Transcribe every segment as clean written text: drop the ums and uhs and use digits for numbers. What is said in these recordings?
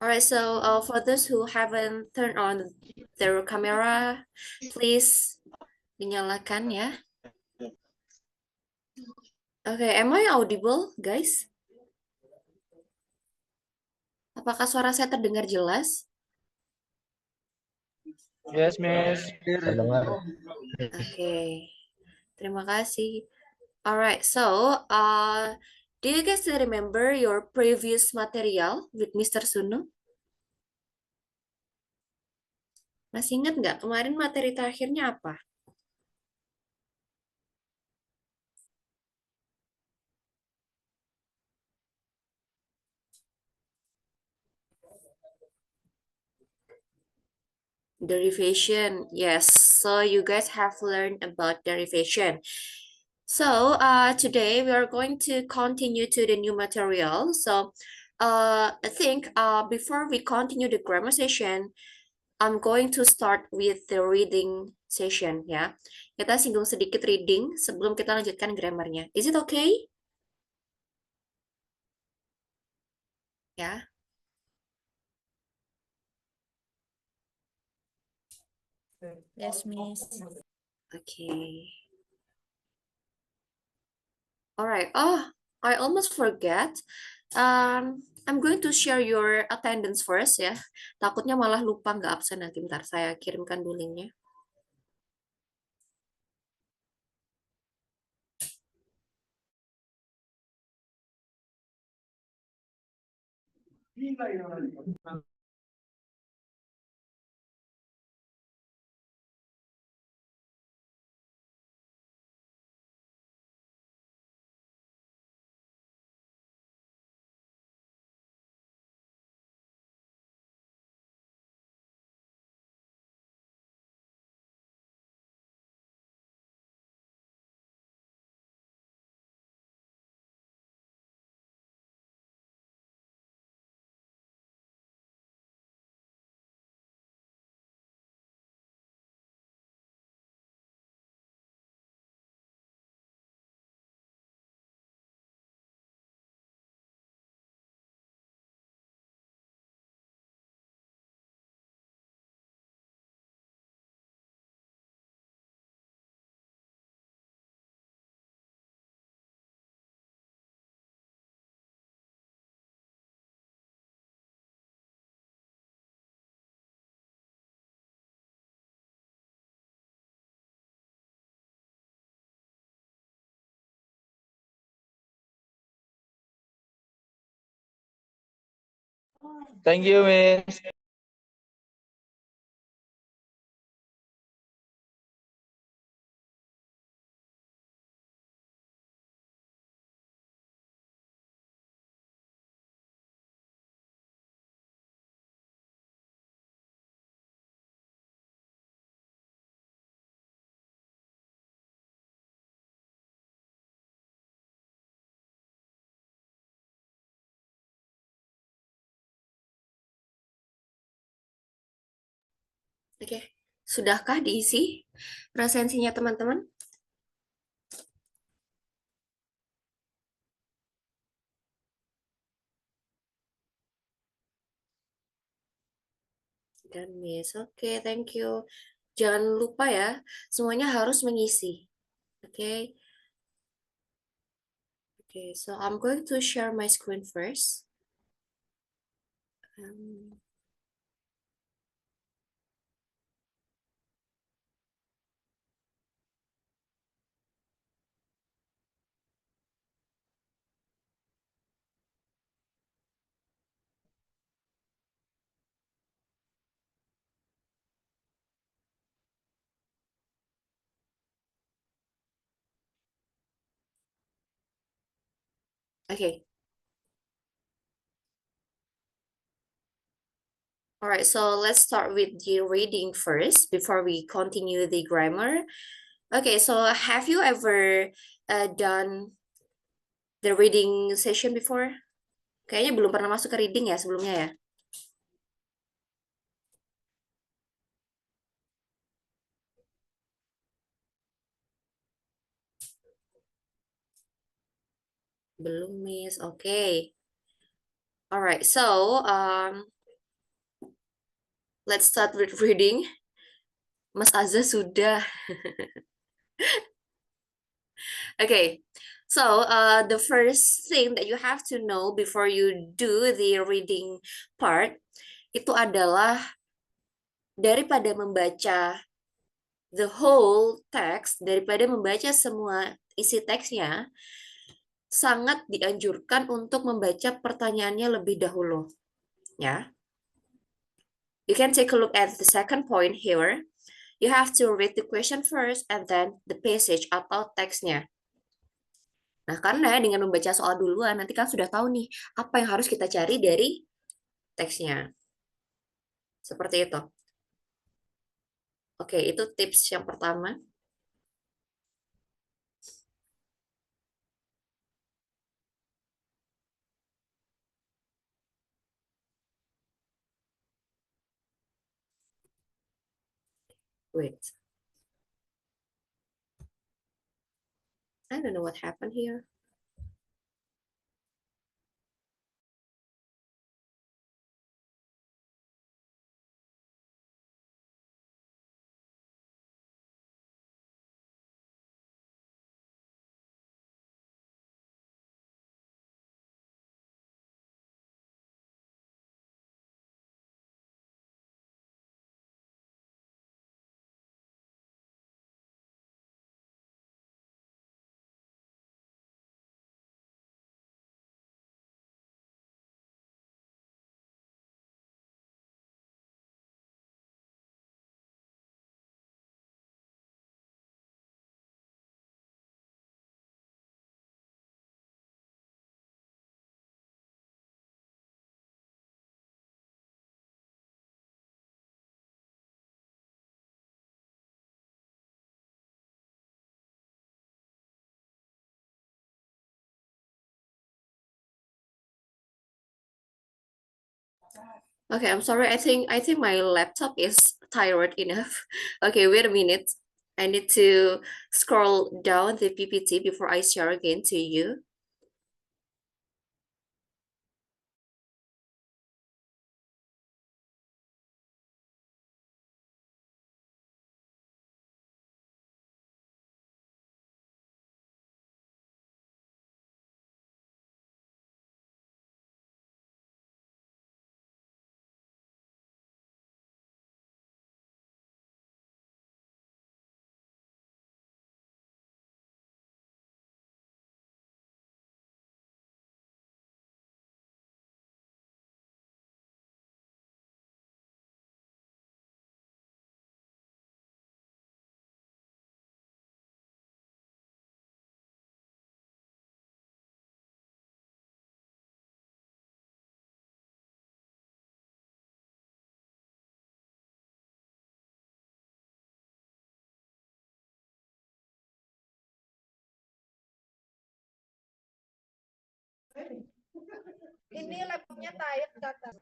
All right, so for those who haven't turned on their camera, please dinyalakan ya. Okay, am I audible, guys? Apakah suara saya terdengar jelas? Yes, Miss. Terdengar. Okay, terima kasih. All right, so do you guys still remember your previous material with Mr. Sunu? Masih ingat nggak kemarin materi terakhirnya apa? Derivation, yes. So you guys have learned about derivation. So today we are going to continue to the new material. So I think before we continue the grammar session, I'm going to start with the reading session ya. Kita singgung sedikit reading sebelum kita lanjutkan grammarnya. Is it okay? Ya. Yes, Miss. Okay. All right. Oh, I almost forget. I'm going to share your attendance first ya. Takutnya malah lupa nggak absen nanti. Bentar, saya kirimkan dulu linknya. Thank you, Miss. Oke, sudahkah diisi presensinya teman-teman? Dan Miss, oke, thank you. Jangan lupa ya, semuanya harus mengisi. Oke, oke. So I'm going to share my screen first. Um, okay. All right, so let's start with the reading first before we continue the grammar. Okay, so have you ever done the reading session before? Kayaknya belum pernah masuk ke reading ya sebelumnya ya. Belum, Miss. Oke. Alright, so let's start with reading. Mas Azza sudah. Okay, so the first thing that you have to know before you do the reading part itu adalah daripada membaca the whole text, daripada membaca semua isi teksnya, sangat dianjurkan untuk membaca pertanyaannya lebih dahulu. Ya, you can take a look at the second point here. You have to read the question first and then the passage atau teksnya. Nah, karena dengan membaca soal duluan, nanti kan sudah tahu nih apa yang harus kita cari dari teksnya. Seperti itu. Oke, itu tips yang pertama. Wait. I don't know what happened here. Okay, I'm sorry. I think my laptop is tired enough. Okay, wait a minute. I need to scroll down the PPT before I share again to you. Ini laptopnya tired kakak.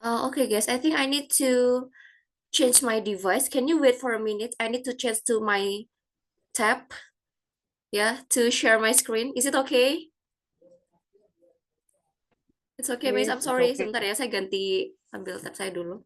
Okay, guys, I think I need to change my device. Can you wait for a minute? I need to change to my tab, yeah, to share my screen. Is it okay? It's okay, Miss. I'm It's sorry. okay. Sebentar ya, saya ganti ambil tab saya dulu.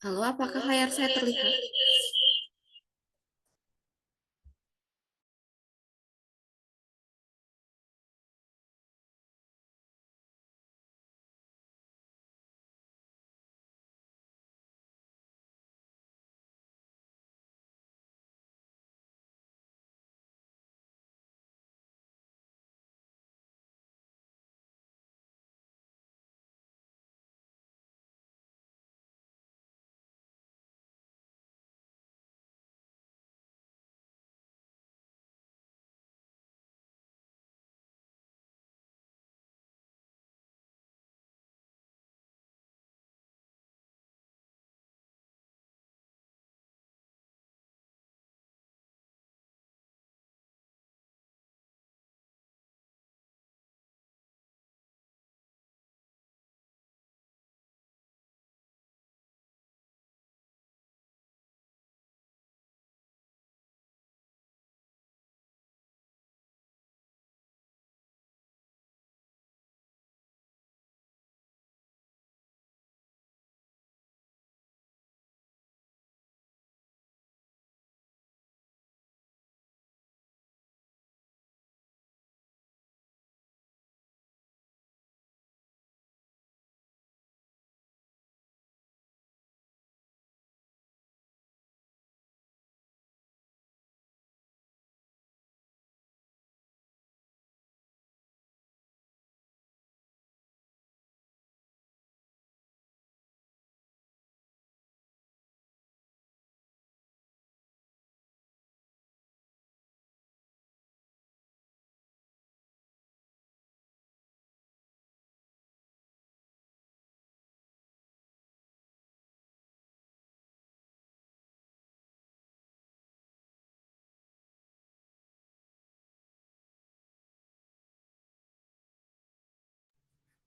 Halo, apakah layar saya terlihat?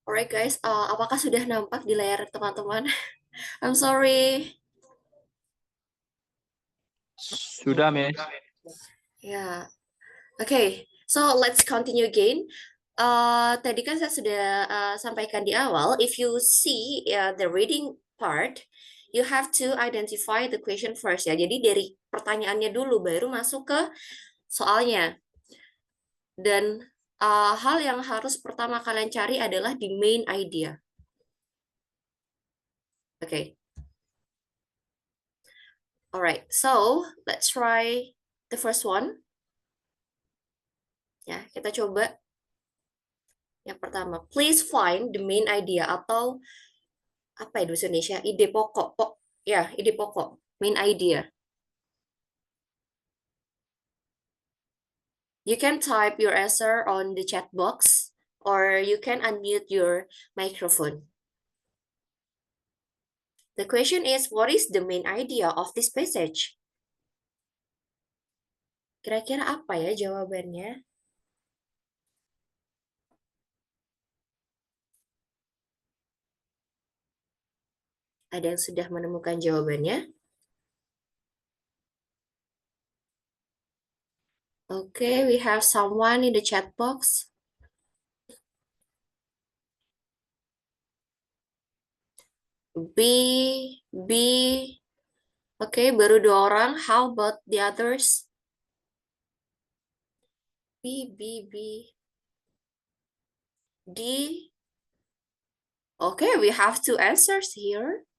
Alright guys, apakah sudah nampak di layar teman-teman? I'm sorry. Sudah, Miss. Ya, oke. So let's continue again. Tadi kan saya sudah sampaikan di awal, if you see the reading part, you have to identify the question first ya. Jadi dari pertanyaannya dulu baru masuk ke soalnya. Dan hal yang harus pertama kalian cari adalah the main idea. Oke. Alright, so let's try the first one. Ya, kita coba yang pertama. Please find the main idea atau apa ya bahasa Indonesia? Ide pokok. Ya, ide pokok. Main idea. You can type your answer on the chat box or you can unmute your microphone. The question is, what is the main idea of this passage? Kira-kira apa ya jawabannya? Ada yang sudah menemukan jawabannya? Okay, we have someone in the chat box. B. Oke, baru 2 orang. How about the others? B. D. Oke, we have 2 answers here.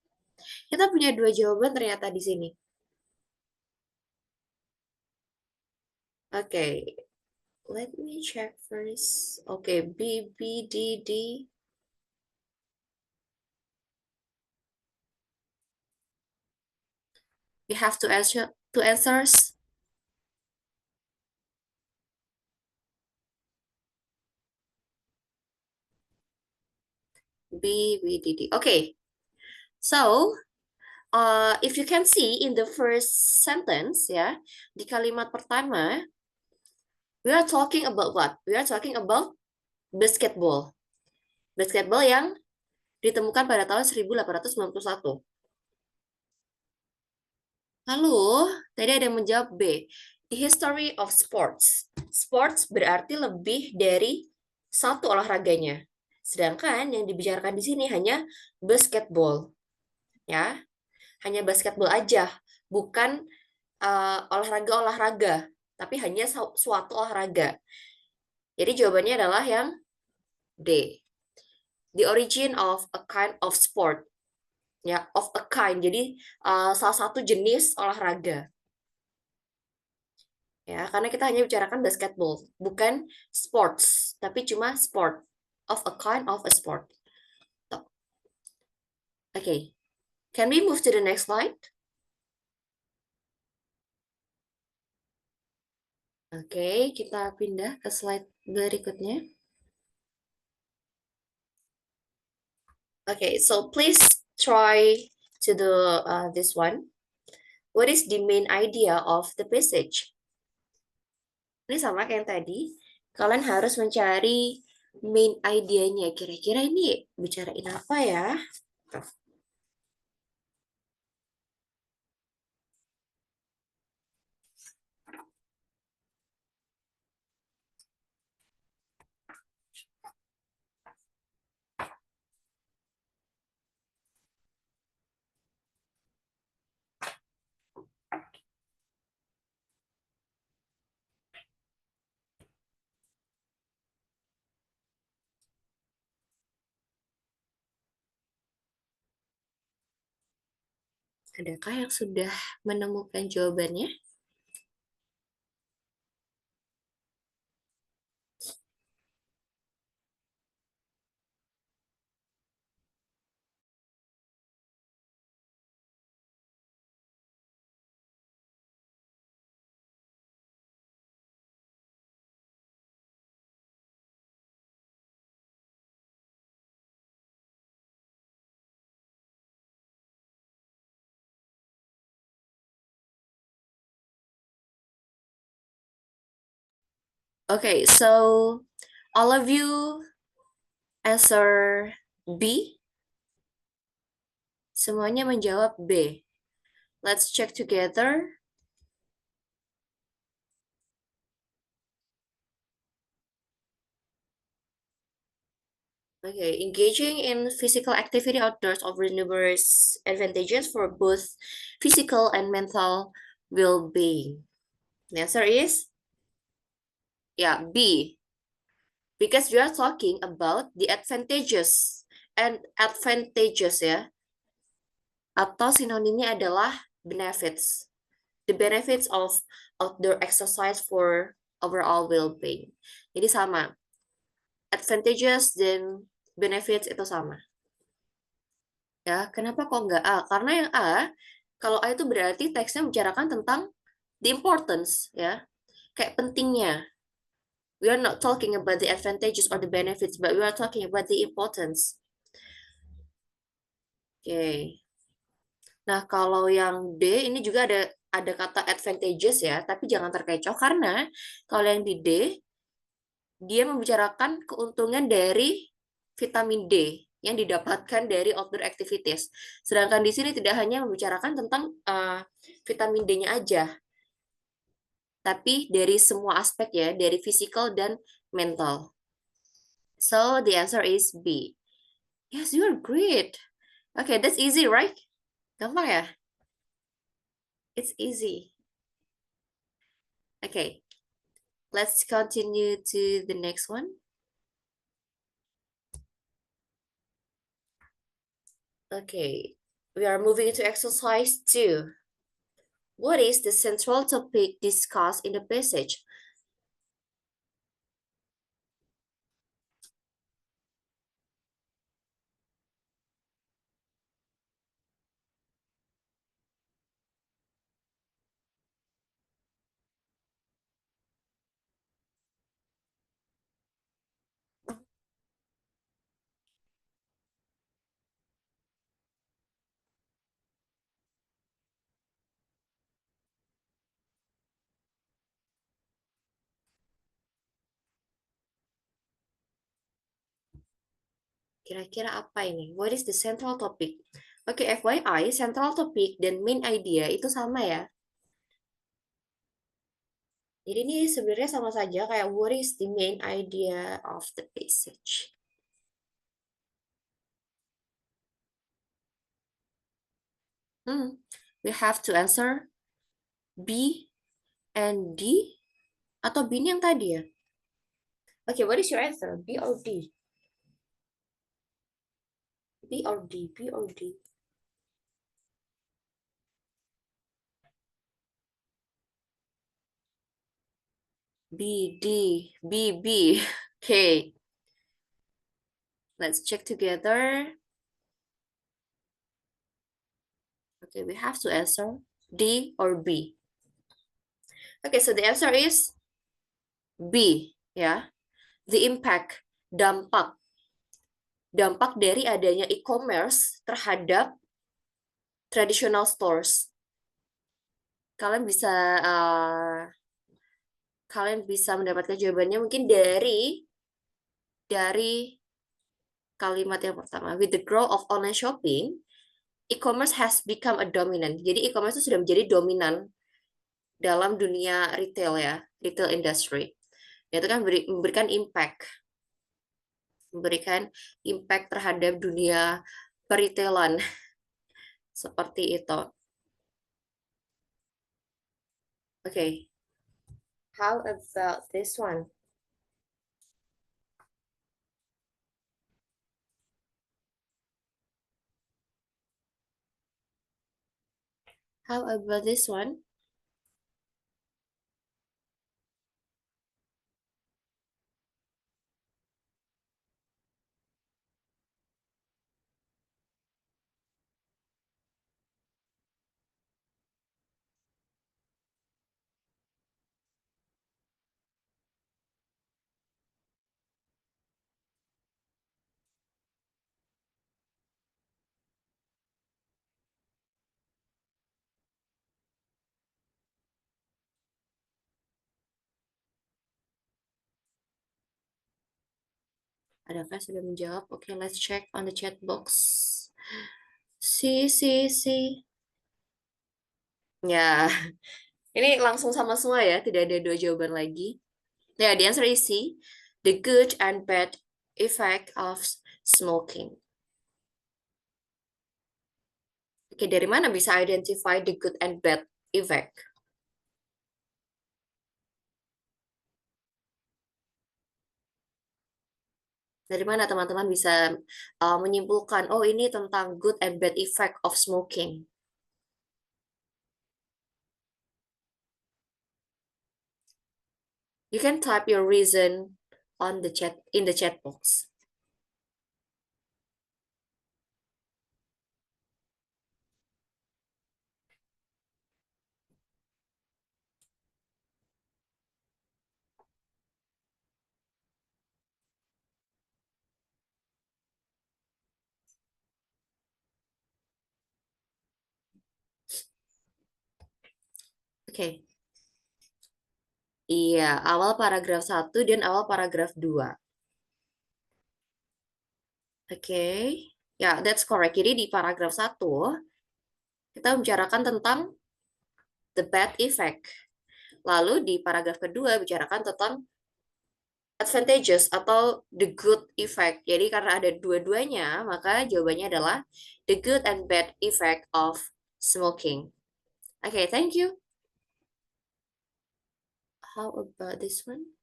Kita punya 2 jawaban ternyata di sini. Oke, let me check first. Oke, D. We have to answer 2 answers. D. Okay, so if you can see in the first sentence ya, di kalimat pertama, we are talking about what? We are talking about basketball. Basketball yang ditemukan pada tahun 1891. Lalu, tadi ada yang menjawab B. The history of sports. Sports berarti lebih dari satu olahraganya. Sedangkan yang dibicarakan di sini hanya basketball. Ya. hanya basketball aja, bukan olahraga-olahraga, tapi hanya suatu olahraga. Jadi jawabannya adalah yang D. The origin of a kind of sport. Ya, of a kind. Jadi salah satu jenis olahraga. Ya, karena kita hanya bicarakan basketball, bukan sports, tapi cuma sport. Of a kind of a sport. Oke. Okay. Can we move to the next slide? Oke, kita pindah ke slide berikutnya. Okay, so please try to do this one. What is the main idea of the passage? Ini sama kayak yang tadi. Kalian harus mencari main idenya. Kira-kira ini bicarain apa ya? Tuh. Adakah yang sudah menemukan jawabannya? Okay, so all of you answer B. Semuanya menjawab B. Let's check together. Okay, engaging in physical activity outdoors offers numerous advantages for both physical and mental well-being. The answer is B. Because we are talking about the advantages and advantages ya. Atau sinonimnya adalah benefits. The benefits of outdoor exercise for overall well-being. Jadi sama. Advantages dan benefits itu sama. Ya, kenapa kok nggak A? Karena yang A, kalau A itu berarti teksnya membicarakan tentang the importance, ya. Kayak pentingnya. We are not talking about the advantages or the benefits, but we are talking about the importance. Oke. Okay. Nah, kalau yang D ini juga ada kata advantages ya, tapi jangan terkecoh karena kalau yang di D dia membicarakan keuntungan dari vitamin D yang didapatkan dari outdoor activities. Sedangkan di sini tidak hanya membicarakan tentang vitamin D-nya aja, tapi dari semua aspek ya, dari physical dan mental. So the answer is B. Yes, you're great. Okay, that's easy, right? Gampang ya? It's easy. Okay, let's continue to the next one. Okay, we are moving to exercise 2. What is the central topic discussed in the passage? Kira-kira apa ini? What is the central topic? Oke, FYI, central topic dan main idea itu sama ya. Jadi ini sebenarnya sama saja kayak what is the main idea of the passage. We have to answer B and D atau B ini yang tadi ya? Okay, what is your answer? B or D? B or D? B or D? B, D, B, B. Okay, let's check together. Okay, we have to answer D or B. Okay, so the answer is B, ya. The impact, dampak. Dampak dari adanya e-commerce terhadap traditional stores. Kalian bisa mendapatkan jawabannya mungkin dari kalimat yang pertama. With the growth of online shopping, e-commerce has become a dominant. Jadi e-commerce itu sudah menjadi dominan dalam dunia retail ya, retail industry. Itu kan memberikan impact terhadap dunia peritailan seperti itu. Okay, how about this one? How about this one? Adakah sudah menjawab? Oke, let's check on the chat box. Si. Ya, ini langsung sama semua ya, tidak ada dua jawaban lagi. Ya, the answer is C. The good and bad effect of smoking. Oke, dari mana bisa identify the good and bad effect? Dari mana teman-teman bisa menyimpulkan, oh ini tentang good and bad effect of smoking? You can type your reason on the chat in the chat box. Oke. Iya, awal paragraf 1 dan awal paragraf 2. Oke. Ya, that's correct. Jadi di paragraf 1 kita membicarakan tentang the bad effect. Lalu di paragraf kedua bicarakan tentang advantages atau the good effect. Jadi karena ada dua-duanya, maka jawabannya adalah the good and bad effect of smoking. Okay, thank you. How about this one?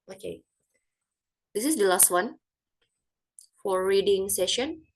Okay. This is the last one for reading session.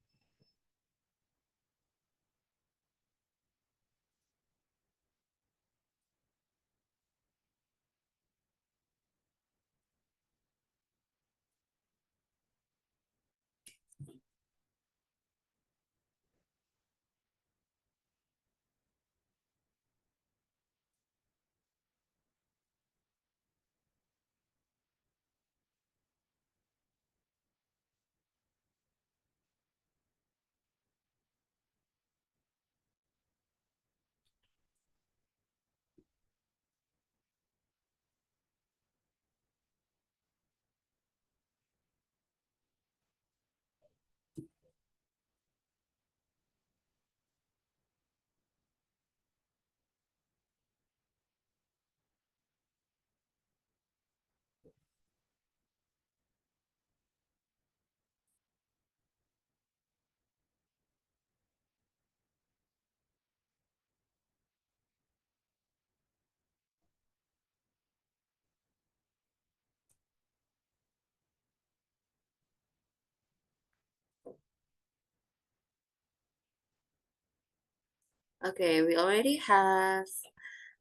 Okay, we already have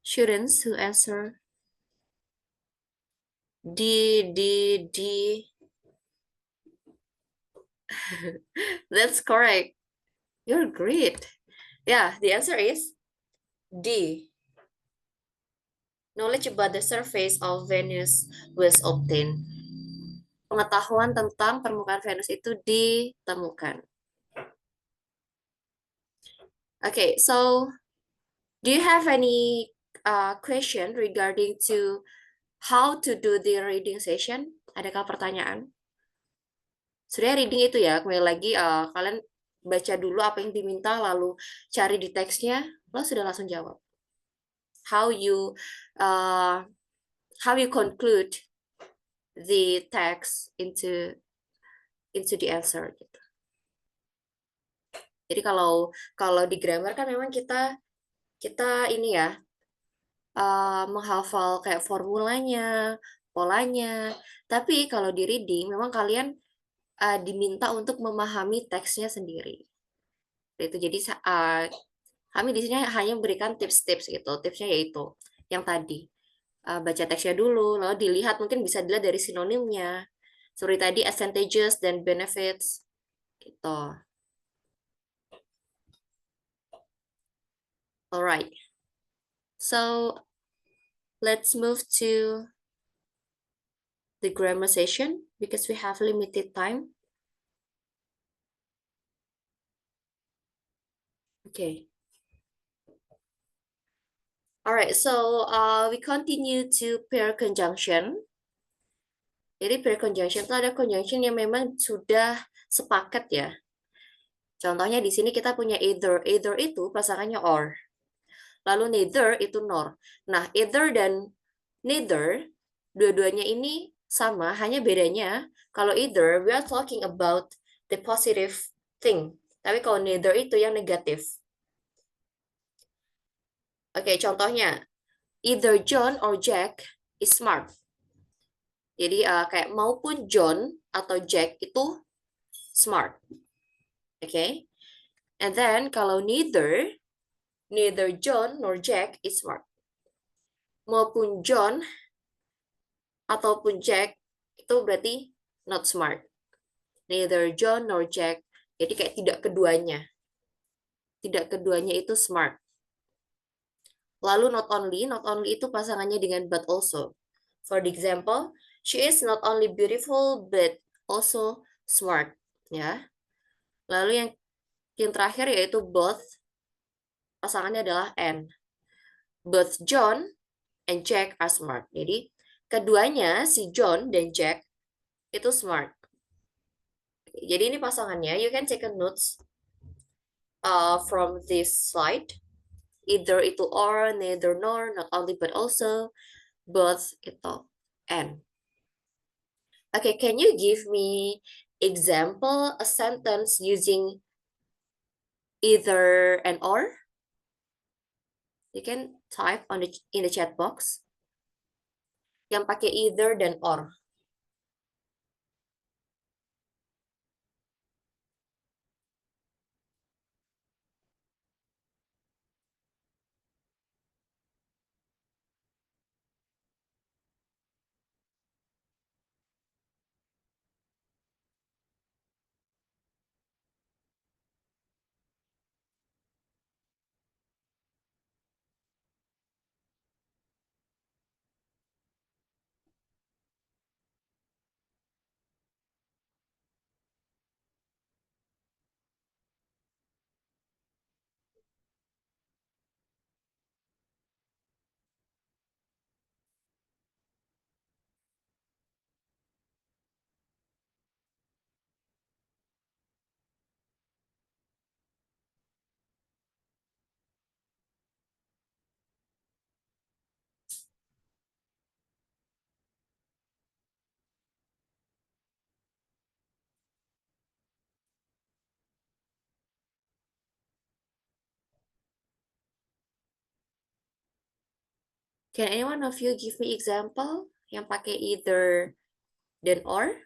students who answer D. That's correct. You're great. Yeah, the answer is D. Knowledge about the surface of Venus was obtained. Pengetahuan tentang permukaan Venus itu ditemukan. Okay, so do you have any question regarding to how to do the reading session? Adakah pertanyaan? Sebenarnya reading itu ya, kembali lagi kalian baca dulu apa yang diminta, lalu cari di teksnya, lo sudah langsung jawab. How you uh, conclude the text into the answer gitu. Jadi kalau di grammar kan memang kita ini ya menghafal kayak formulanya, polanya. Tapi kalau di reading memang kalian diminta untuk memahami teksnya sendiri. Itu jadi kami di sini hanya memberikan tips-tips gitu. Tipsnya yaitu yang tadi baca teksnya dulu, lalu dilihat mungkin bisa dilihat dari sinonimnya. Seperti tadi advantages dan benefits gitu. Alright. So let's move to the grammar session because we have limited time. Okay. Alright, so we continue to pair conjunction. Jadi pair conjunction itu ada conjunction yang memang sudah sepakat ya. Contohnya di sini kita punya either. Either itu pasangannya or. Lalu neither itu nor. Nah, either dan neither, dua-duanya ini sama, hanya bedanya kalau either we are talking about the positive thing. Tapi kalau neither itu yang negatif. Oke, contohnya either John or Jack is smart. Jadi kayak maupun John atau Jack itu smart. Oke. And then kalau neither John nor Jack is smart. Maupun John ataupun Jack itu berarti not smart. Neither John nor Jack. Jadi kayak tidak keduanya. Tidak keduanya itu smart. Lalu not only itu pasangannya dengan but also. For the example, she is not only beautiful but also smart, ya. Lalu yang terakhir yaitu both, pasangannya adalah and. Both John and Jack are smart. Jadi keduanya si John dan Jack itu smart. Jadi ini pasangannya. You can take a notes from this slide. Either itu or, neither nor, not only but also, both itu and. Okay, can you give me example a sentence using either and or? You can type in the chat box. Yang pakai either dan or. Can anyone of you give me example yang pakai either dan or?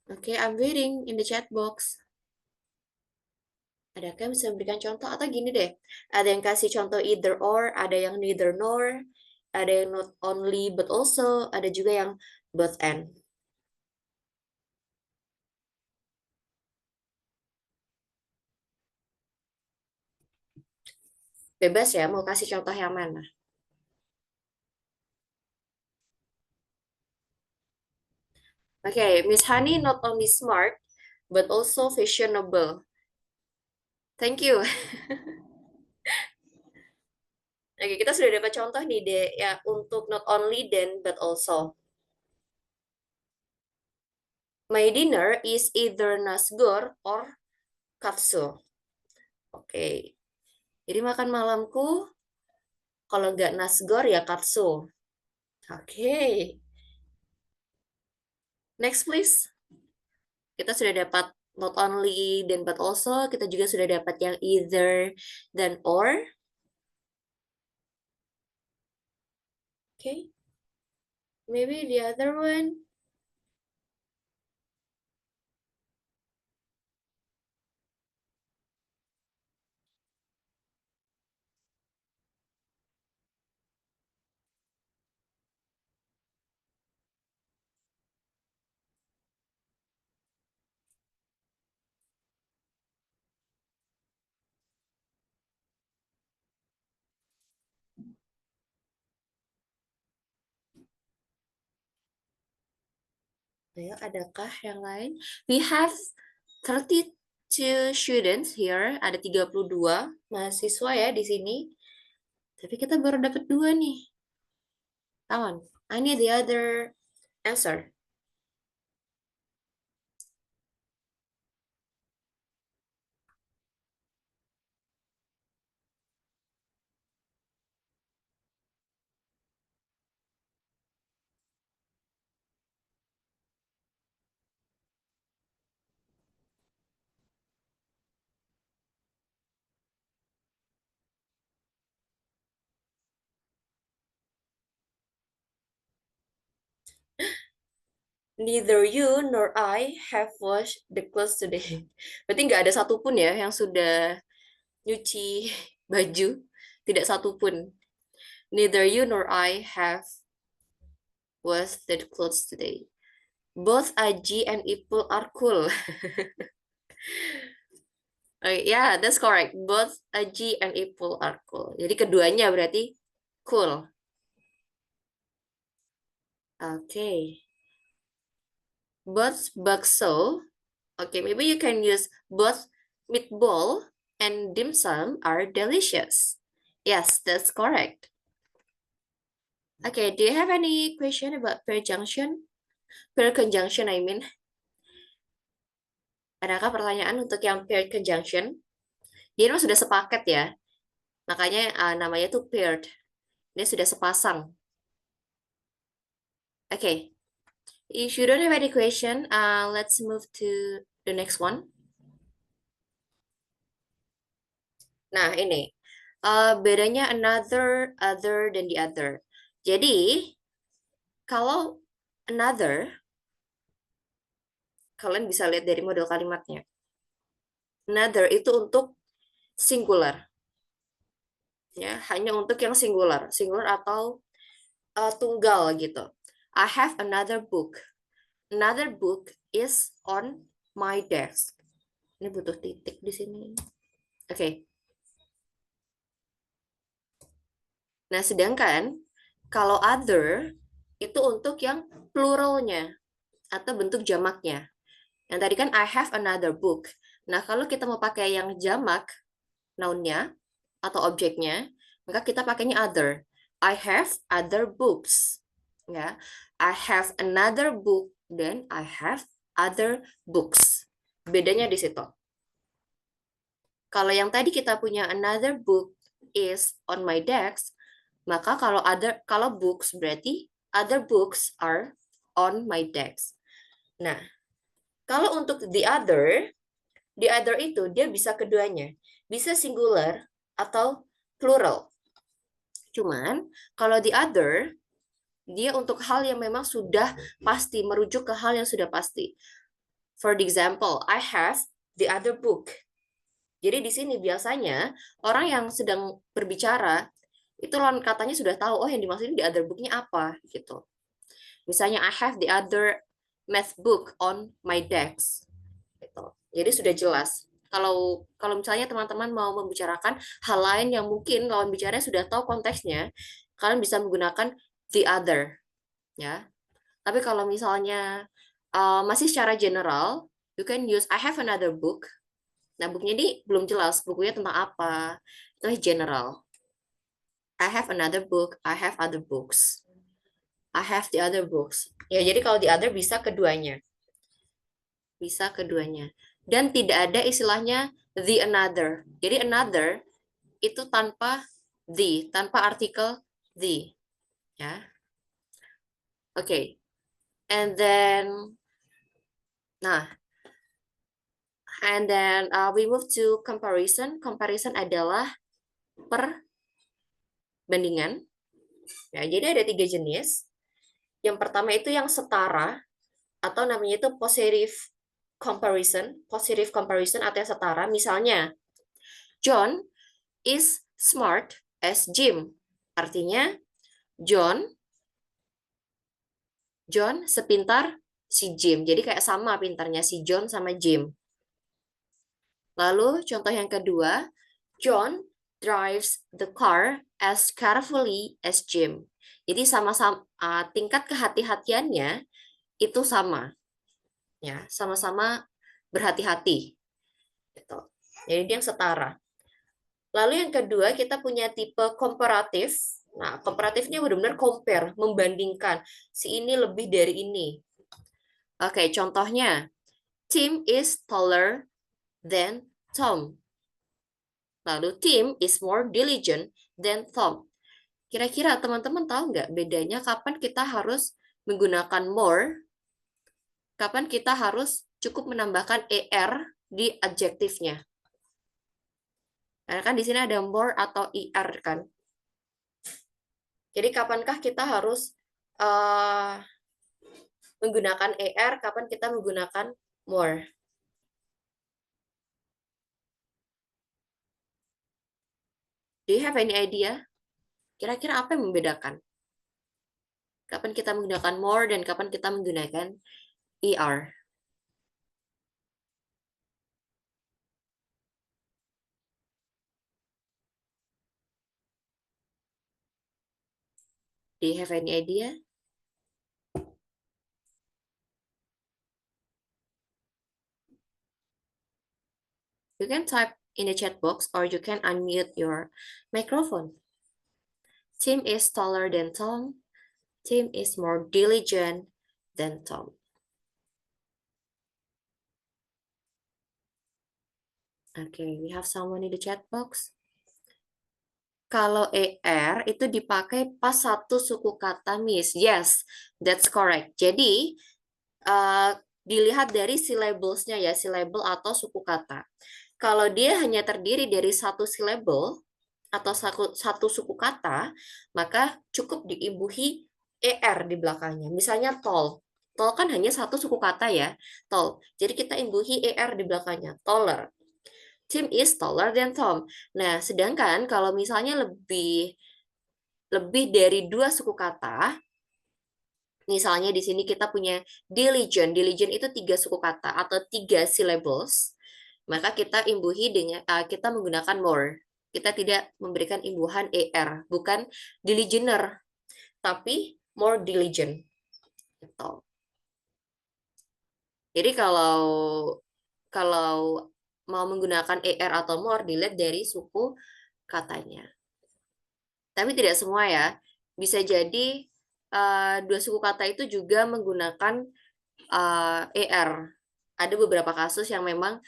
Okay, I'm waiting in the chat box. Adakah yang bisa berikan contoh? Atau gini deh, ada yang kasih contoh either or, ada yang neither nor, ada yang not only but also, ada juga yang both and. Bebas ya, mau kasih contoh yang mana? Okay, Miss Hani not only smart, but also fashionable. Thank you. Oke, kita sudah dapat contoh nih deh ya untuk not only then but also. My dinner is either nasgor or katsu. Oke. Jadi makan malamku kalau nggak nasgor ya katsu. Oke. Next please. Kita sudah dapat not only then but also, kita juga sudah dapat yang either then or. Okay. Maybe the other one. Ayo, adakah yang lain? We have 32 students here. Ada 32 mahasiswa ya di sini. Tapi kita baru dapat 2 nih. Come on. I need the other answer. Neither you nor I have washed the clothes today. Berarti nggak ada satupun ya yang sudah nyuci baju. Tidak satupun. Neither you nor I have washed the clothes today. Both Aji and Ipul are cool. Yeah, that's correct. Both Aji and Ipul are cool. Jadi keduanya berarti cool. Okay. Both bakso. Okay, maybe you can use both meatball and dim sum are delicious. Yes, that's correct. Okay, do you have any question about pair junction? Pair conjunction, I mean. Adakah pertanyaan untuk yang pair conjunction? Dia memang sudah sepaket ya. Makanya namanya tuh paired. Dia sudah sepasang. Okay. If you don't have any question, let's move to the next one. Nah, ini. Bedanya another, other, dan the other. Jadi, kalau another, kalian bisa lihat dari model kalimatnya. Another itu untuk singular. Ya, hanya untuk yang singular. Singular atau tunggal gitu. I have another book. Another book is on my desk. Ini butuh titik di sini. Oke. Nah, sedangkan kalau other itu untuk yang pluralnya atau bentuk jamaknya. Yang tadi kan I have another book. Nah, kalau kita mau pakai yang jamak nounnya atau objeknya, maka kita pakainya other. I have other books. Ya. I have another book, then I have other books. Bedanya di situ. Kalau yang tadi kita punya another book is on my desk, maka kalau books berarti other books are on my desk. Nah, kalau untuk the other itu dia bisa keduanya. Bisa singular atau plural. Cuman kalau the other dia untuk hal yang memang sudah pasti, merujuk ke hal yang sudah pasti. For the example, I have the other book. Jadi di sini biasanya orang yang sedang berbicara itu lawan katanya sudah tahu, oh yang dimaksudin the other book-nya apa gitu. Misalnya I have the other math book on my desk. Gitu. Jadi sudah jelas. Kalau misalnya teman-teman mau membicarakan hal lain yang mungkin lawan bicaranya sudah tahu konteksnya, kalian bisa menggunakan the other, ya. Tapi kalau misalnya masih secara general, you can use I have another book. Nah, bukunya ini belum jelas bukunya tentang apa. Itu general. I have another book. I have other books. I have the other books. Ya, jadi kalau the other bisa keduanya. Bisa keduanya. Dan tidak ada istilahnya the another. Jadi another itu tanpa the, tanpa artikel the. Ya. Oke. Okay. And then we move to comparison. Comparison adalah perbandingan. Ya, jadi ada 3 jenis. Yang pertama itu yang setara atau namanya itu positive comparison atau yang setara. Misalnya, John is smart as Jim. Artinya John sepintar si Jim. Jadi kayak sama pintarnya si John sama Jim. Lalu contoh yang kedua, John drives the car as carefully as Jim. Jadi sama-sama tingkat kehati-hatiannya itu sama. Ya, sama-sama berhati-hati. Gitu. Jadi dia yang setara. Lalu yang kedua kita punya tipe komparatif. Nah, komparatifnya benar-benar compare, membandingkan. Si ini lebih dari ini. Oke, contohnya, Tim is taller than Tom. Lalu Tim is more diligent than Tom. Kira-kira teman-teman tahu nggak bedanya kapan kita harus menggunakan more, kapan kita harus cukup menambahkan er di adjektifnya. Karena kan di sini ada more atau er kan. Jadi kapankah kita harus menggunakan er, kapan kita menggunakan more? Do you have any idea? Kira-kira apa yang membedakan? Kapan kita menggunakan more dan kapan kita menggunakan er? Do you have any idea? You can type in the chat box or you can unmute your microphone. Tim is taller than Tom. Tim is more diligent than Tom. Okay, we have someone in the chat box. Kalau er itu dipakai pas satu suku kata, Miss. Yes, that's correct. Jadi, dilihat dari syllables-nya ya, syllable atau suku kata. Kalau dia hanya terdiri dari satu syllable atau satu suku kata, maka cukup diimbuhi er di belakangnya. Misalnya tall. Tall kan hanya satu suku kata ya, tall. Jadi kita imbuhi er di belakangnya, taller. Tim is taller than Tom. Nah, sedangkan kalau misalnya lebih dari 2 suku kata, misalnya di sini kita punya diligent. Diligent itu 3 suku kata atau 3 syllables. Maka kita imbuhi dengan kita menggunakan more. Kita tidak memberikan imbuhan er, bukan diligenter, tapi more diligent. Gitu. Jadi kalau mau menggunakan er atau more dilihat dari suku katanya. Tapi tidak semua ya. Bisa jadi 2 suku kata itu juga menggunakan er. Ada beberapa kasus yang memang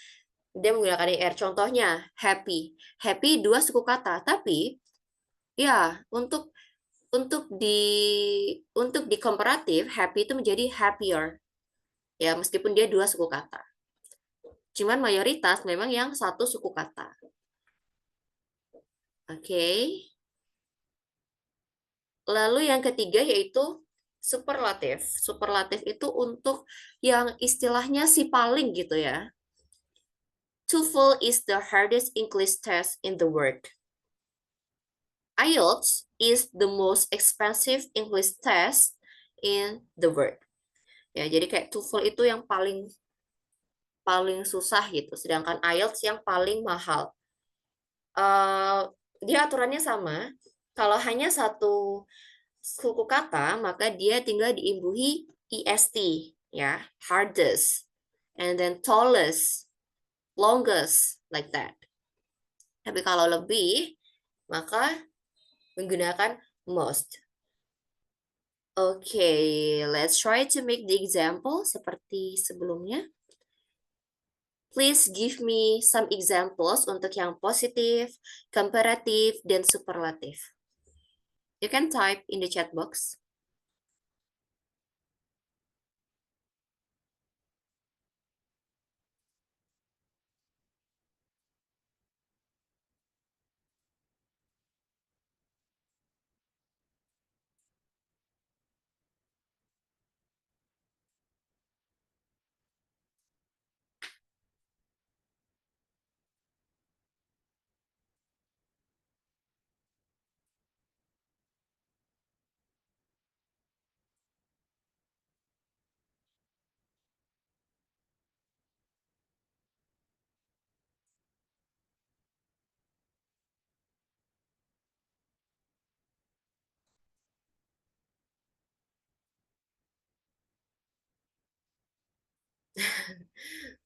dia menggunakan er. Contohnya happy. Happy 2 suku kata, tapi ya untuk di komparatif happy itu menjadi happier. Ya, meskipun dia 2 suku kata. Cuman mayoritas memang yang 1 suku kata. Oke. Lalu yang ketiga yaitu Superlatif. Superlatif itu untuk yang istilahnya si paling gitu ya. TOEFL is the hardest English test in the world. IELTS is the most expensive English test in the world. Ya, jadi kayak TOEFL itu yang paling paling susah gitu, sedangkan IELTS yang paling mahal. Dia aturannya sama. Kalau hanya satu suku kata, maka dia tinggal diimbuhi est, ya, hardest, and then tallest, longest, like that. Tapi kalau lebih, maka menggunakan most. Okay, let's try to make the example seperti sebelumnya. Please give me some examples untuk yang positif, comparative, dan superlatif. You can type in the chat box.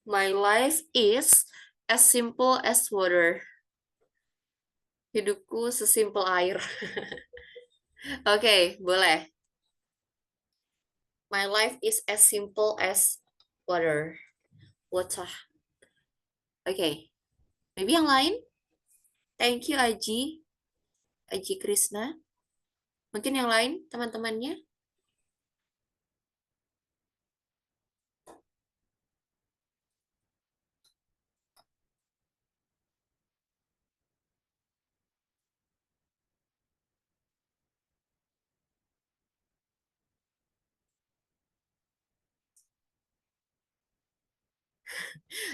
My life is as simple as water. Hidupku sesimpel air. Oke, boleh. My life is as simple as water. Water. Oke. Maybe yang lain? Thank you, Aji. Aji Krishna. Mungkin yang lain, teman-temannya?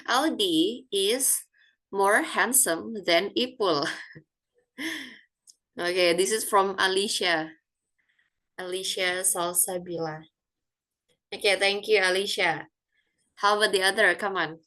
Aldi is more handsome than Ipul. Okay, this is from Alicia. Alicia Salsabila. Okay, thank you, Alicia. How about the other? Come on.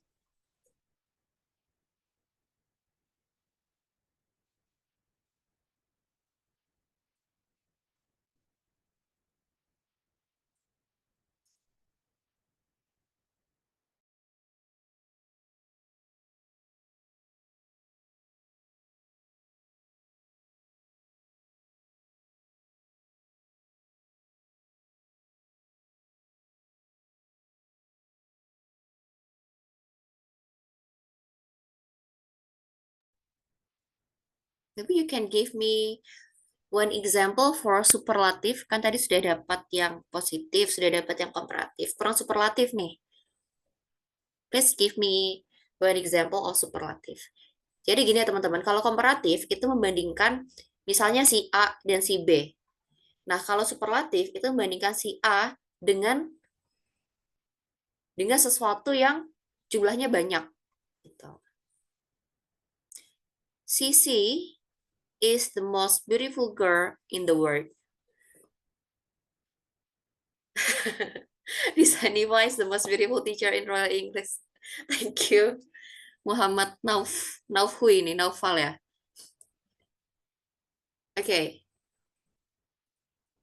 Maybe you can give me one example for superlatif. Kan tadi sudah dapat yang positif, sudah dapat yang komparatif. Kurang superlatif nih. Please give me one example of superlatif. Jadi gini ya teman-teman, kalau komparatif itu membandingkan misalnya si A dan si B. Nah, kalau superlatif itu membandingkan si A dengan sesuatu yang jumlahnya banyak. Gitu. Sisi is the most beautiful girl in the world. Risaniwa is the most beautiful teacher in Royal English. Thank you. Muhammad Naufhu ini, Naufal ya. Oke. Okay.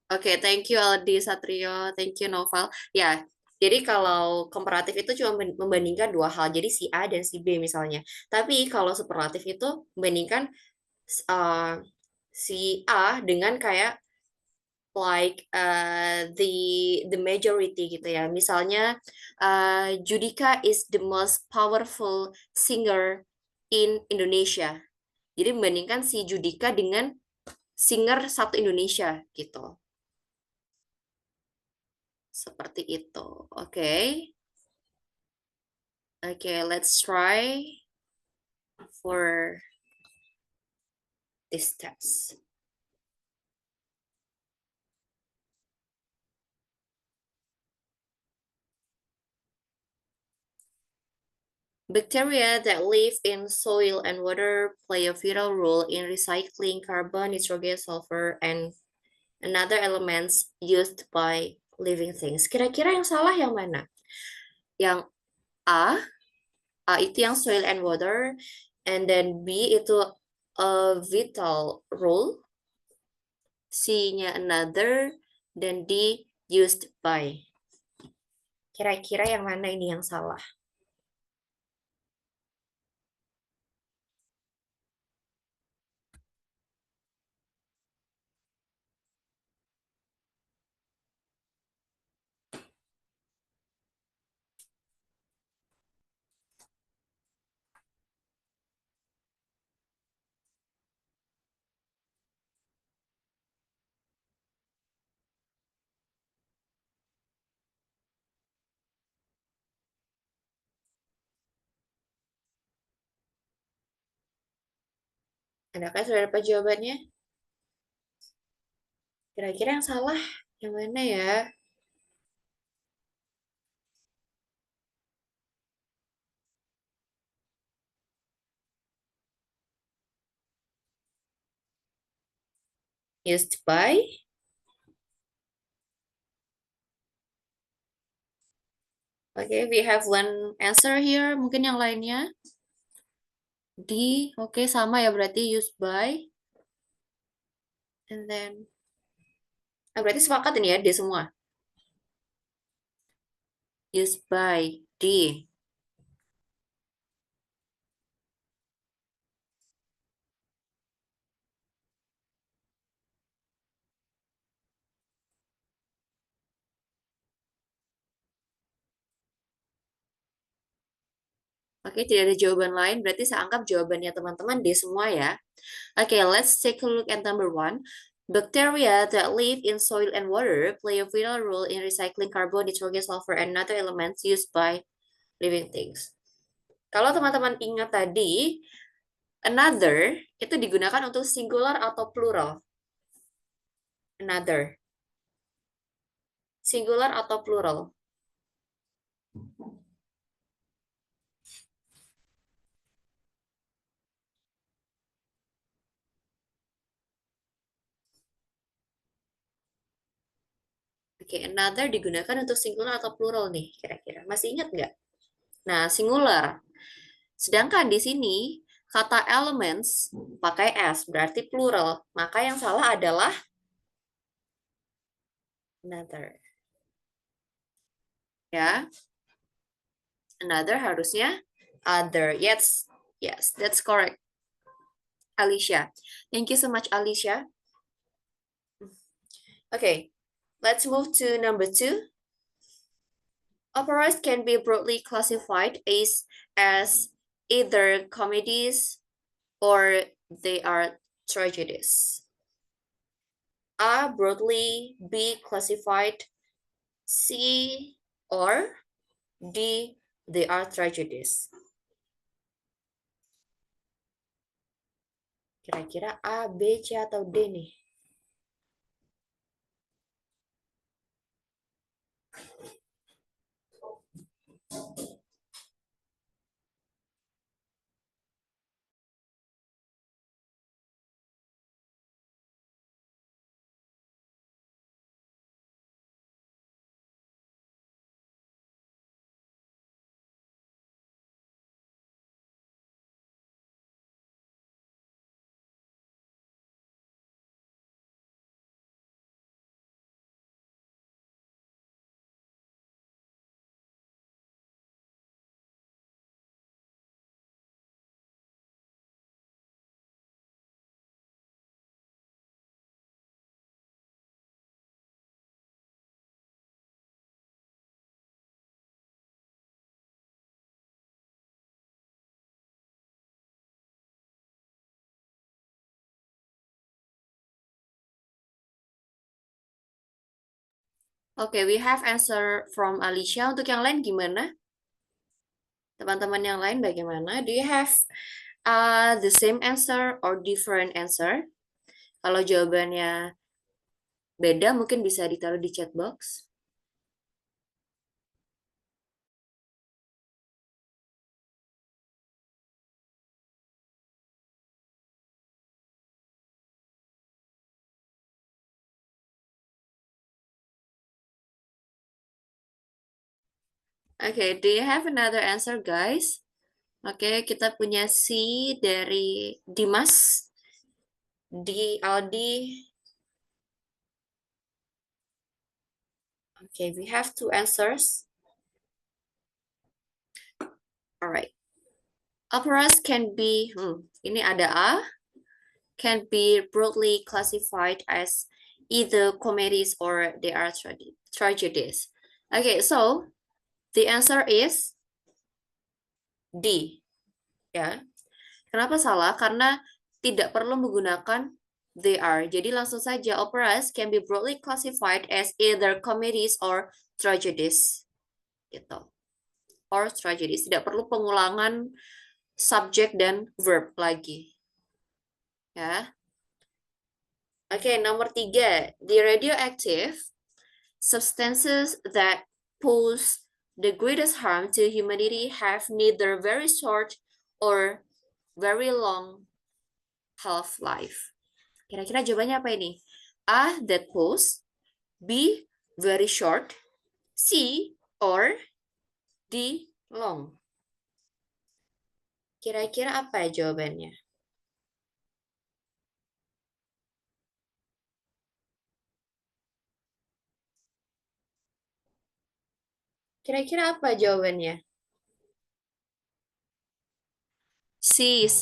Oke, okay, thank you Aldi Satrio, thank you Noval. Ya, jadi kalau komparatif itu cuma membandingkan dua hal, jadi si A dan si B misalnya. Tapi kalau superlatif itu membandingkan uh, si A dengan kayak like the majority gitu ya. Misalnya Judika is the most powerful singer in Indonesia. Jadi membandingkan si Judika dengan singer satu Indonesia gitu. Seperti itu. Oke. Oke, let's try for this test. Bacteria that live in soil and water play a vital role in recycling carbon, nitrogen, sulfur, and another elements used by living things. Kira-kira yang salah yang mana? Yang A, A itu yang soil and water, and then B itu a vital role, C-nya another, dan D used by. Kira-kira yang mana ini yang salah? Adakah sudah dapat jawabannya? Kira-kira yang salah yang mana ya? Used by? Okay, we have one answer here. Mungkin yang lainnya? D, oke sama ya berarti used by. And then, berarti sepakat ini ya D semua. Used by D. Oke, tidak ada jawaban lain. Berarti saya anggap jawabannya teman-teman D semua ya. Okay, let's take a look at number 1. Bacteria that live in soil and water play a vital role in recycling carbon, nitrogen, sulfur, and other elements used by living things. Kalau teman-teman ingat tadi, another itu digunakan untuk singular atau plural? Another. Singular atau plural? Oke, another digunakan untuk singular atau plural nih, kira-kira. Masih ingat nggak? Nah, singular. Sedangkan di sini, kata elements pakai S, berarti plural. Maka yang salah adalah another. Ya, another harusnya other. Yes, yes, that's correct. Alicia. Thank you so much, Alicia. Okay, let's move to number 2. Operas can be broadly classified as either comedies or they are tragedies. A, broadly, B, classified, C, or D, they are tragedies. Kira-kira A, B, C, atau D nih? Oke, we have answer from Alicia. Untuk yang lain gimana? Teman-teman yang lain bagaimana? Do you have the same answer or different answer? Kalau jawabannya beda, mungkin bisa ditaruh di chat box. Okay, do you have another answer, guys? Oke, kita punya C dari Dimas, di Aldi. Okay, we have two answers. Alright. Operas can be, ini ada A, can be broadly classified as either comedies or they are tragedies. Okay, so the answer is D. Ya. Kenapa salah? Karena tidak perlu menggunakan they are. Jadi langsung saja operas can be broadly classified as either comedies or tragedies. Gitu. Or tragedies. Tidak perlu pengulangan subjek dan verb lagi. Ya. Oke, nomor 3. The radioactive substances that pose the greatest harm to humanity have neither very short or very long half-life. Kira-kira jawabannya apa ini? A, that pose, B, very short, C, or D, long. Kira-kira apa ya jawabannya? Kira-kira apa jawabannya? C, C.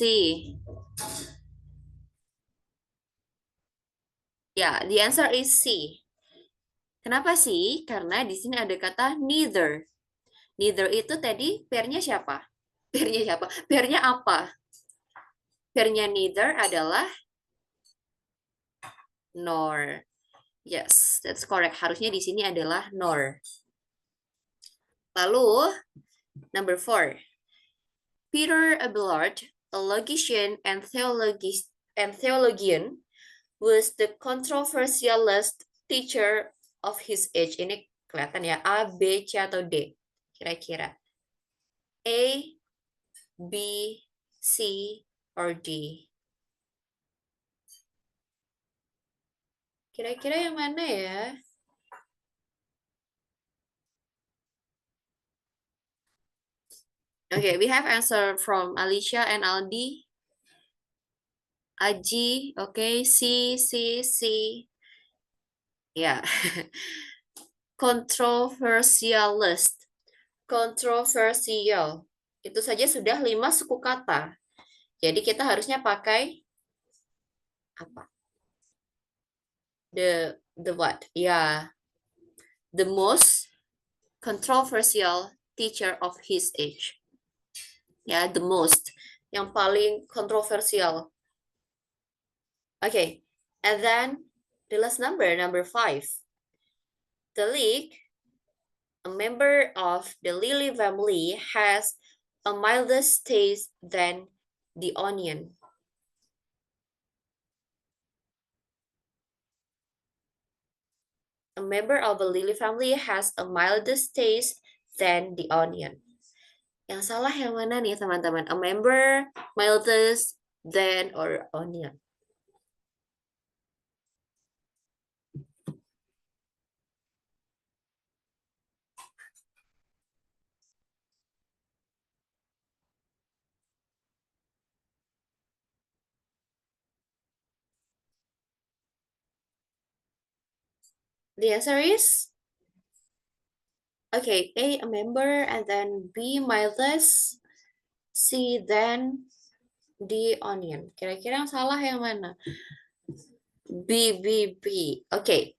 Ya, the answer is C. Kenapa sih? Karena di sini ada kata neither. Neither itu tadi pairnya siapa? Pairnya siapa? Pairnya apa? Pairnya neither adalah nor. Yes, that's correct. Harusnya di sini adalah nor. Lalu, number 4. Peter Abelard, a logician and theologian, was the controversialist teacher of his age. Ini kelihatan ya, A, B, C, atau D? Kira-kira. A, B, C, or D? Kira-kira yang mana ya? Okay, we have answer from Alicia and Aldi. Aji, okay, C, C, C. Ya. Controversialist. Kontroversial. Itu saja sudah 5 suku kata. Jadi kita harusnya pakai apa? The what? Ya. The most controversial teacher of his age. Ya, the most. Yang paling kontroversial. Okay. And then the last number 5. The leek, a member of the lily family, has a milder taste than the onion. A member of the lily family has a milder taste than the onion. Yang salah yang mana nih teman-teman? A member, mildest, than, or onion? The answer is okay, A, a member, and then B, mildest, C, then D, onion. Kira-kira yang salah yang mana? B, B, B. Oke.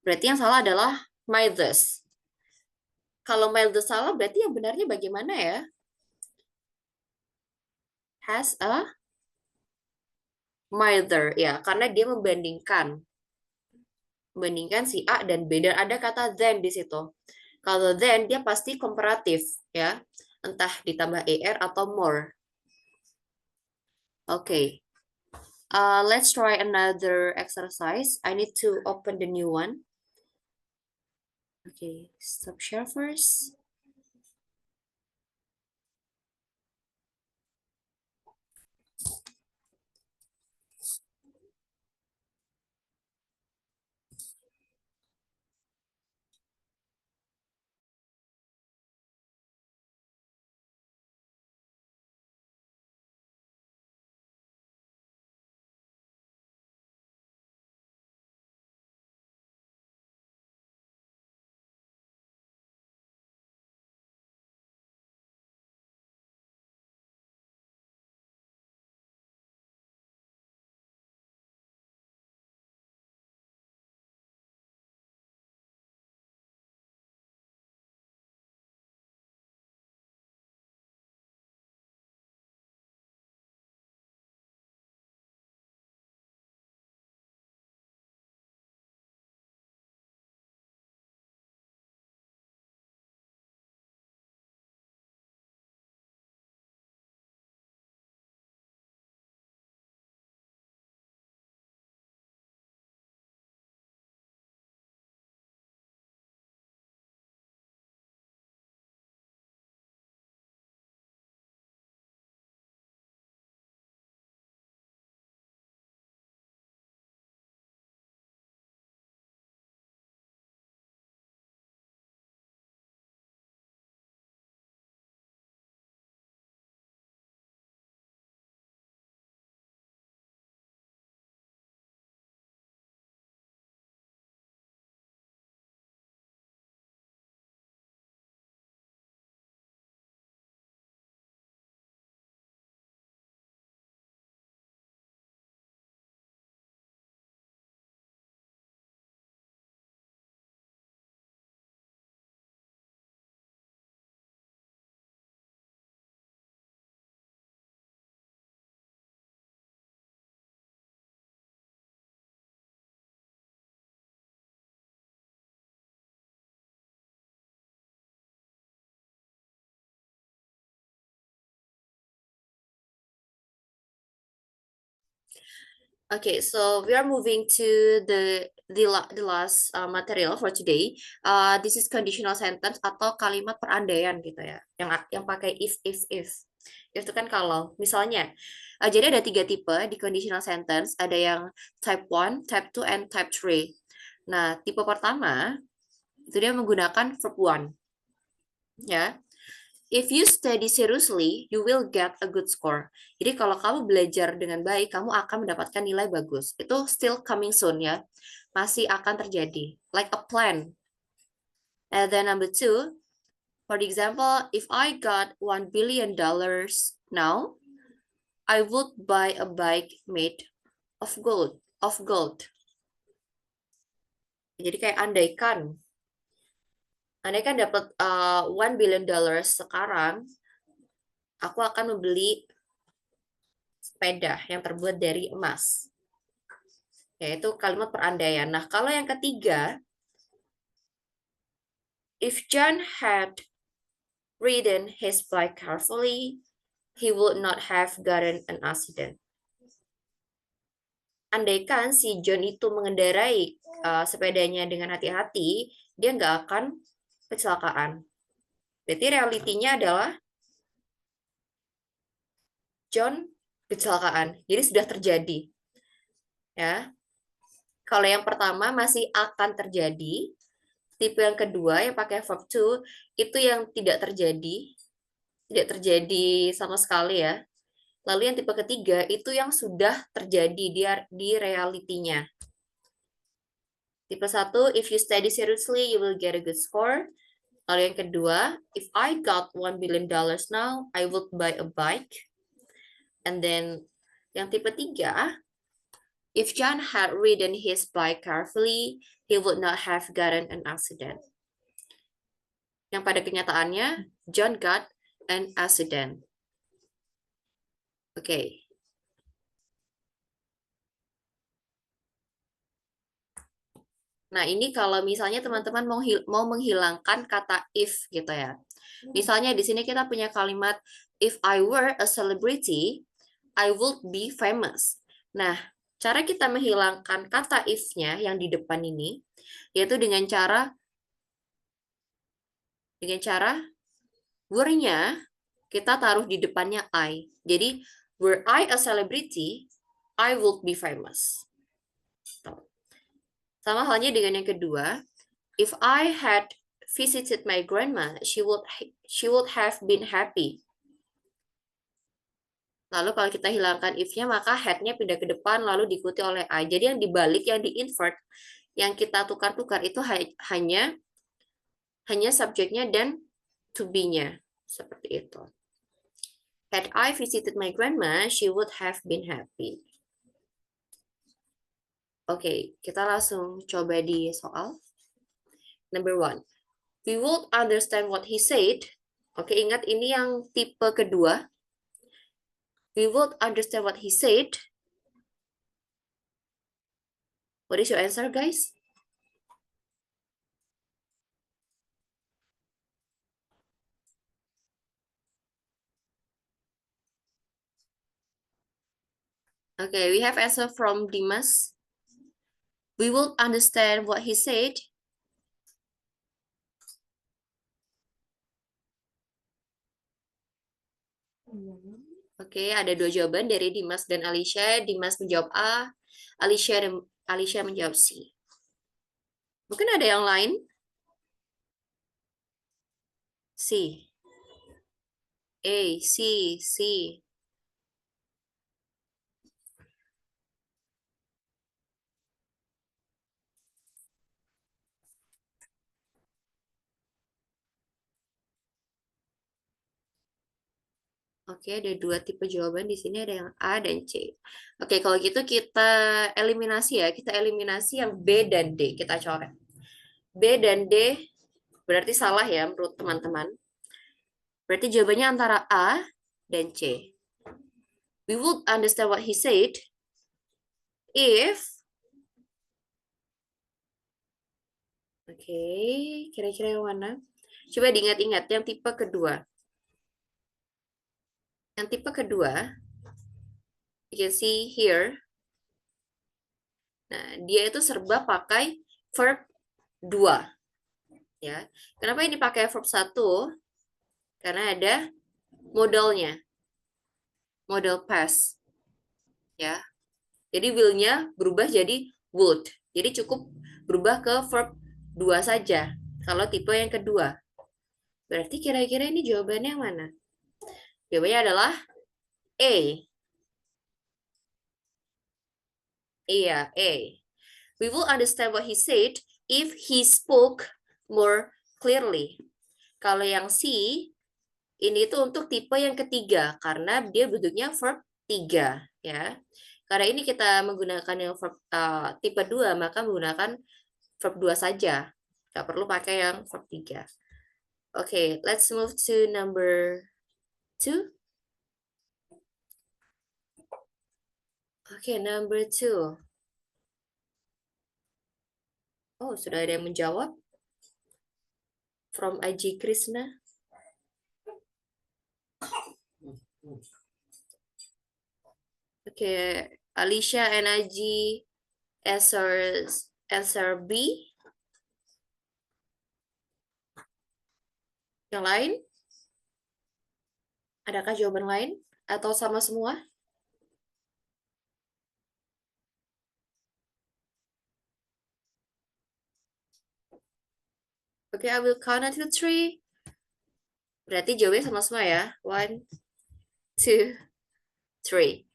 Berarti yang salah adalah mildest. Kalau mildest salah, berarti yang benarnya bagaimana ya? Has a milder, ya, karena dia membandingkan si A dan B, dan ada kata then di situ. Kalau then dia pasti komparatif, ya, entah ditambah er atau more. Okay, let's try another exercise. I need to open the new one. Okay, stop share first. Okay, so we are moving to the last material for today. This is conditional sentence atau kalimat perandaian gitu ya, yang pakai if. If itu kan kalau. Misalnya, jadi ada 3 tipe di conditional sentence. Ada yang type 1, type 2, and type 3. Nah, tipe pertama itu dia menggunakan verb 1. Ya. If you study seriously, you will get a good score. Jadi kalau kamu belajar dengan baik, kamu akan mendapatkan nilai bagus. Itu still coming soon ya. Masih akan terjadi. Like a plan. And then number 2, for example, if I got $1 billion now, I would buy a bike made of gold. Jadi kayak andaikan dapat $1 billion sekarang, aku akan membeli sepeda yang terbuat dari emas. Yaitu kalimat perandaian. Nah, kalau yang ketiga, if John had ridden his bike carefully, he would not have gotten an accident. Andaikan si John itu mengendarai sepedanya dengan hati-hati, dia nggak akan kecelakaan. Berarti realitinya adalah John kecelakaan. Jadi sudah terjadi. Ya. Kalau yang pertama masih akan terjadi, tipe yang kedua yang pakai verb to itu yang tidak terjadi sama sekali ya. Lalu yang tipe ketiga itu yang sudah terjadi di realitinya. Tipe 1, if you study seriously, you will get a good score. Lalu yang kedua, if I got $1 billion now, I would buy a bike. And then yang tipe 3, if John had ridden his bike carefully, he would not have gotten an accident. Yang pada kenyataannya, John got an accident. Oke. Nah, ini kalau misalnya teman-teman mau menghilangkan kata if gitu ya. Misalnya di sini kita punya kalimat if I were a celebrity, I would be famous. Nah, cara kita menghilangkan kata if-nya yang di depan ini yaitu dengan cara were-nya kita taruh di depannya I. Jadi, were I a celebrity, I would be famous. Sama halnya dengan yang kedua, if I had visited my grandma, she would have been happy. Lalu kalau kita hilangkan if-nya, maka had-nya pindah ke depan, lalu diikuti oleh I. Jadi yang dibalik, yang di-invert, yang kita tukar-tukar itu hanya subjeknya dan to be-nya. Seperti itu. Had I visited my grandma, she would have been happy. Oke, kita langsung coba di soal. Number 1. We would understand what he said. Oke, ingat ini yang tipe kedua. We would understand what he said. What is your answer, guys? Okay, we have answer from Dimas. We will understand what he said. Oke, ada 2 jawaban dari Dimas dan Alicia. Dimas menjawab A, Alicia menjawab C. Mungkin ada yang lain? C. A, C, C. Oke, ada 2 tipe jawaban di sini, ada yang A dan C. Oke, kalau gitu kita eliminasi ya. Kita eliminasi yang B dan D. Kita coret. B dan D berarti salah ya menurut teman-teman. Berarti jawabannya antara A dan C. We would understand what he said if... Oke, kira-kira yang mana? Coba diingat-ingat yang tipe kedua. Yang tipe kedua, you can see here, Nah, dia itu serba pakai verb 2. Ya. Kenapa ini pakai verb 1? Karena ada modalnya. Modal past. Ya. Jadi will-nya berubah jadi would. Jadi cukup berubah ke verb 2 saja. Kalau tipe yang kedua. Berarti kira-kira ini jawabannya yang mana? Jawabannya adalah A. Iya, A. We will understand what he said if he spoke more clearly. Kalau yang C, ini tuh untuk tipe yang ketiga, karena dia bentuknya verb 3. Ya. Karena ini kita menggunakan yang verb tipe 2, maka menggunakan verb 2 saja. Nggak perlu pakai yang verb 3. Oke, let's move to number 2. Oke, number 2. Oh, sudah ada yang menjawab. From Aji Krishna. Oke, Alicia and Aji answer B. Yang lain? Adakah jawaban lain? Atau sama semua? Oke, I will count until 3. Berarti jawabannya sama semua ya. 1, 2, 3.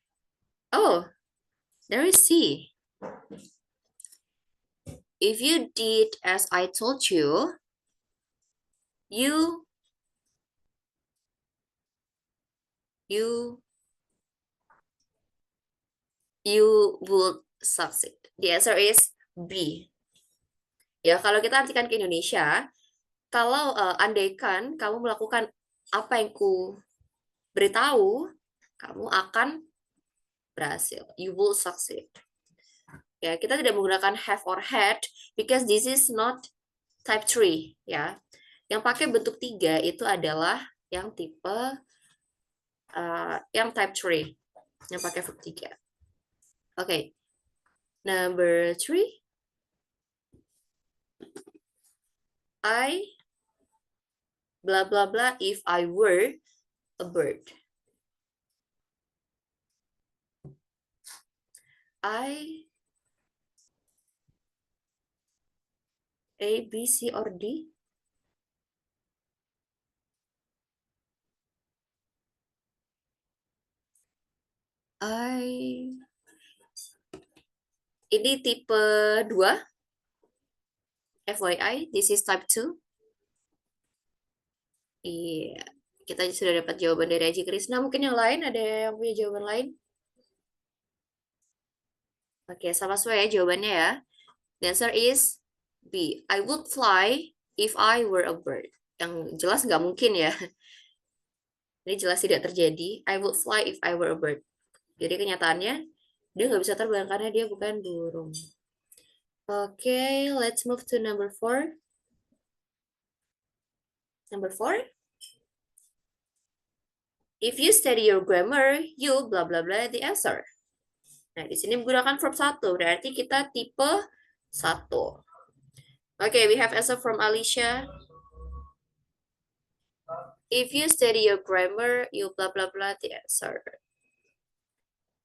Oh, there is C. If you did as I told you, you would succeed. The answer is B. Ya, kalau kita artikan ke Indonesia, kalau andaikan kamu melakukan apa yang ku beritahu, kamu akan berhasil. You will succeed. Ya, kita tidak menggunakan have or had because this is not type 3, ya. Yang pakai bentuk 3 itu adalah yang tipe yang type 3, yang pakai verb 3. Oke. Number 3. I blah blah blah if I were a bird. I A, B, C, or D? Ini tipe 2. FYI, this is type 2. Iya, kita sudah dapat jawaban dari Aji Krishna. Mungkin yang lain ada yang punya jawaban lain? Oke, sama semua ya jawabannya ya. The answer is B. I would fly if I were a bird. Yang jelas nggak mungkin ya. Ini jelas tidak terjadi. I would fly if I were a bird. Jadi kenyataannya dia nggak bisa terbang karena dia bukan burung. Oke, let's move to number 4. Number 4. If you study your grammar, you blah blah blah the answer. Nah, di sini menggunakan verb 1, berarti kita tipe 1. Okay, we have answer from Alicia. If you study your grammar, you blah blah blah the answer.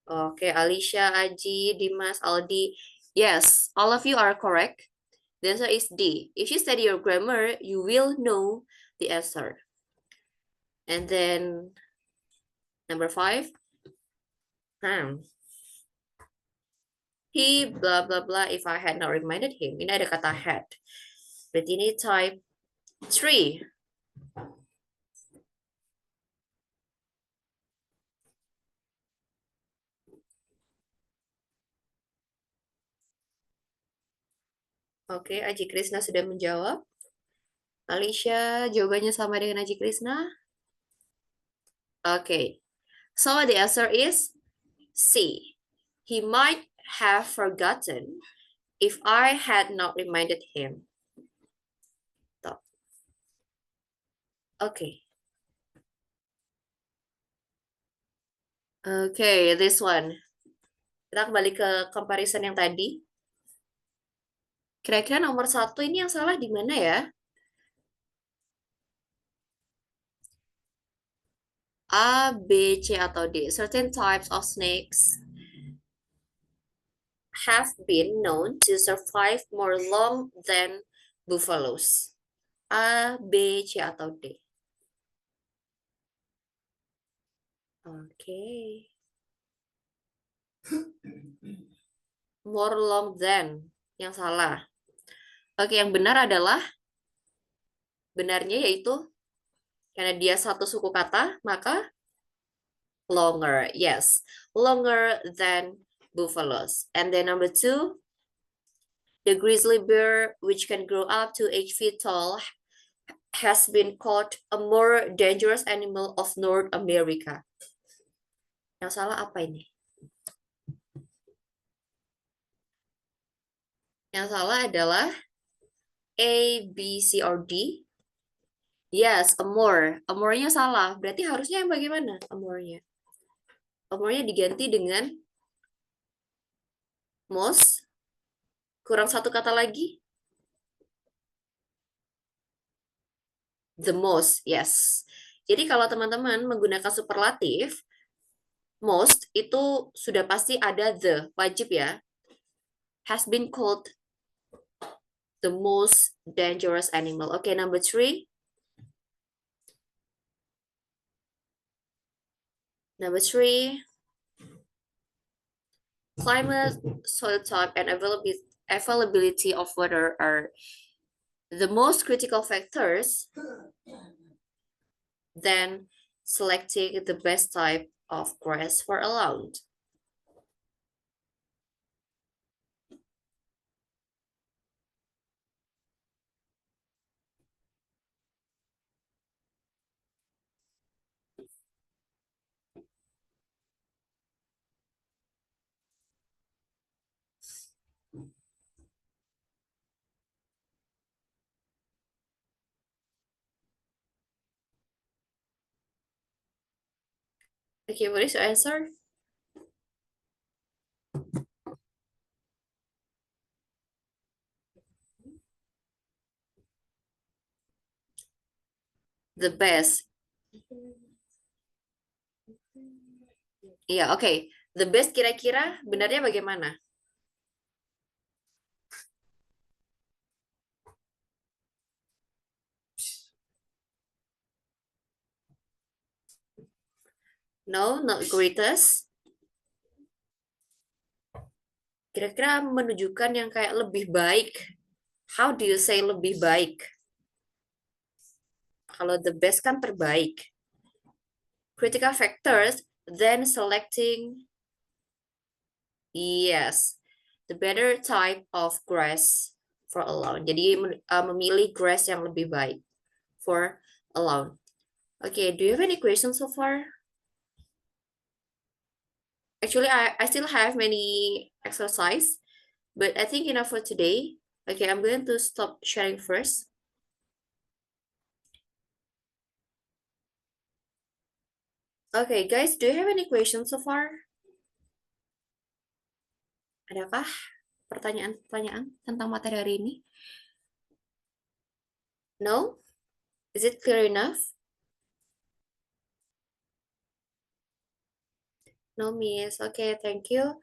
Okay, Alicia, Aji, Dimas, Aldi. Yes, all of you are correct. The answer is D. If you study your grammar, you will know the answer. And then number 5. He blah blah blah if I had not reminded him. Ini ada kata had. Berarti ini type 3. Oke, Aji Krishna sudah menjawab. Alicia, jawabannya sama dengan Aji Krishna. Oke, so the answer is C. He might have forgotten if I had not reminded him. Oke. Oke, this one. Kita kembali ke comparison yang tadi. Kira-kira nomor 1 ini yang salah di mana ya? A, B, C, atau D? Certain types of snakes have been known to survive more long than buffaloes. A, B, C, atau D? Oke. More long than. Yang salah. Oke, yang benar adalah benarnya yaitu karena dia satu suku kata, maka longer. Yes, longer than buffaloes. And then number 2, the grizzly bear, which can grow up to 8 feet tall, has been called a more dangerous animal of North America. Yang salah apa ini? Yang salah adalah A, B, C, or D. Yes, a more. A more-nya salah. Berarti harusnya yang bagaimana? A more-nya. A more-nya diganti dengan most. Kurang satu kata lagi. The most, yes. Jadi kalau teman-teman menggunakan superlatif, most itu sudah pasti ada the, wajib ya. Has been called the most dangerous animal. Okay, number 3. Number 3, climate, soil type, and availability of water are the most critical factors then selecting the best type of grass for a lawn. Okay, what is your answer? The best. Ya, oke. The best kira-kira benarnya bagaimana? No, not greatest. Kira-kira menunjukkan yang kayak lebih baik. How do you say lebih baik? Kalau the best kan terbaik. Critical factors, then selecting, yes, the better type of grass for a lawn. Jadi memilih grass yang lebih baik for a lawn. Okay, do you have any questions so far? Actually, I still have many exercise, but I think enough for today. Okay, I'm going to stop sharing first. Okay, guys, do you have any questions so far? Adakah pertanyaan-pertanyaan tentang materi hari ini? No? Is it clear enough? No, miss. Okay, thank you.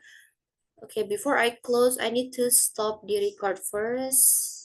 Okay, before I close, I need to stop the record first.